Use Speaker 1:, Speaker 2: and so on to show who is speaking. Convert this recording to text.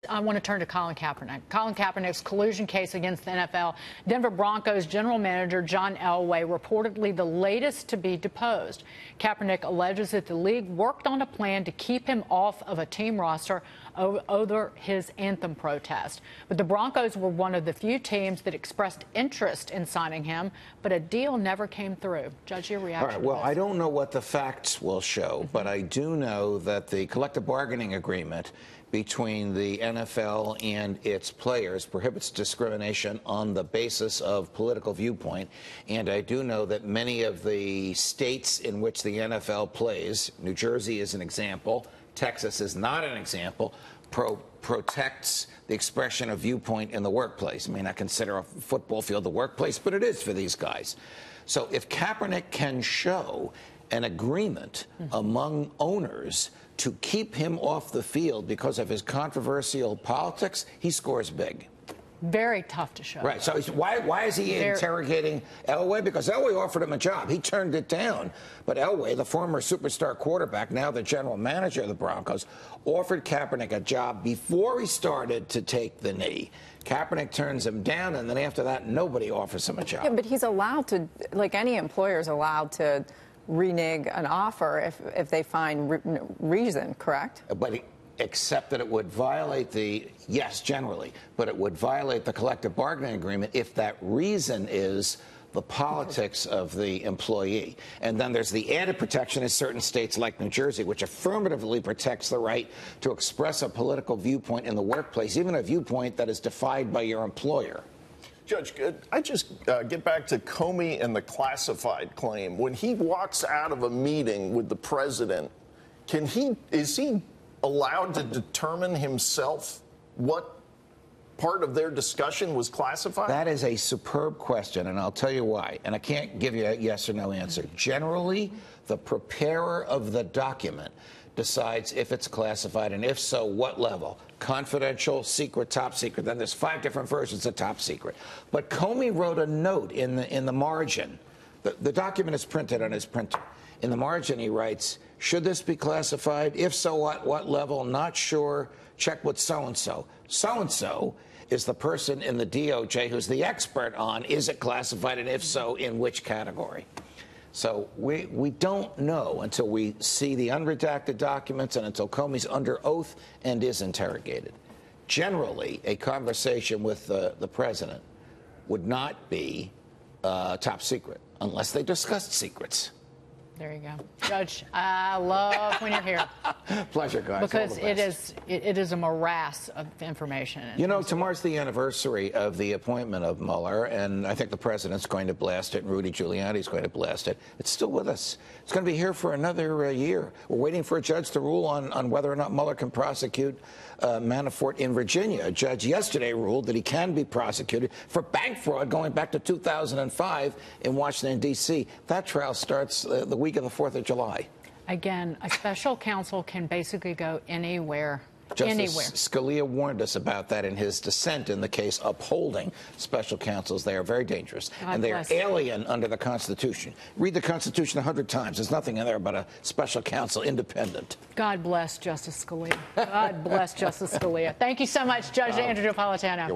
Speaker 1: I want to turn to Colin Kaepernick. Colin Kaepernick's collusion case against the NFL. Denver Broncos general manager John Elway reportedly the latest to be deposed. Kaepernick alleges that the league worked on a plan to keep him off of a team roster over his anthem protest. But the Broncos were one of the few teams that expressed interest in signing him, but a deal never came through. Judge, your reaction?
Speaker 2: All right, well, I don't know what the facts will show, but I do know that the collective bargaining agreement between the NFL and its players prohibits discrimination on the basis of political viewpoint. And I do know that many of the states in which the NFL plays, New Jersey is an example, Texas is not an example, protects the expression of viewpoint in the workplace. I mean, I consider a football field the workplace, but it is for these guys. So if Kaepernick can show an agreement among owners to keep him off the field because of his controversial politics, he scores big.
Speaker 1: Very tough to show.
Speaker 2: Right. So why is he interrogating Elway? Because Elway offered him a job. He turned it down. But Elway, the former superstar quarterback, now the general manager of the Broncos, offered Kaepernick a job before he started to take the knee. Kaepernick turns him down, and then after that, nobody offers him a job.
Speaker 3: Yeah, but he's allowed to, like any employer is allowed to renege an offer if they find reason, correct?
Speaker 2: But except that it would violate the, yes, generally, but it would violate the collective bargaining agreement if that reason is the politics of the employee. And then there's the added protection in certain states like New Jersey, which affirmatively protects the right to express a political viewpoint in the workplace, even a viewpoint that is defied by your employer.
Speaker 4: Judge, I just get back to Comey and the classified claim. When he walks out of a meeting with the president, is he allowed to determine himself what part of their discussion was classified?
Speaker 2: That is a superb question, and I'll tell you why. And I can't give you a yes or no answer. Generally, the preparer of the document decides if it's classified, and if so, what level. Confidential, secret, top secret. Then there's 5 different versions of top secret. But Comey wrote a note in the margin. The document is printed on his printer. In the margin, he writes, should this be classified? If so, what level? Not sure. Check with so-and-so. So-and-so is the person in the DOJ who's the expert on is it classified, and if so, in which category. So we don't know until we see the unredacted documents and until Comey's under oath and is interrogated. Generally, a conversation with the president would not be top secret unless they discussed secrets.
Speaker 1: There you go. Judge, I love when you're here.
Speaker 2: Pleasure, guys.
Speaker 1: Because it is a morass of information.
Speaker 2: You know, tomorrow's the anniversary of the appointment of Mueller, and I think the president's going to blast it, and Rudy Giuliani's going to blast it. It's still with us. It's going to be here for another year. We're waiting for a judge to rule on whether or not Mueller can prosecute Manafort in Virginia. A judge yesterday ruled that he can be prosecuted for bank fraud going back to 2005 in Washington, D.C. That trial starts the week of the 4th of July.
Speaker 1: Again, a special counsel can basically go anywhere.
Speaker 2: Justice Scalia warned us about that in his dissent in the case upholding special counsels. They are very dangerous, and they are alien under the Constitution. Read the Constitution 100 times. There's nothing in there but a special counsel, independent.
Speaker 1: God bless Justice Scalia. God bless Justice Scalia. Thank you so much, Judge Andrew Napolitano.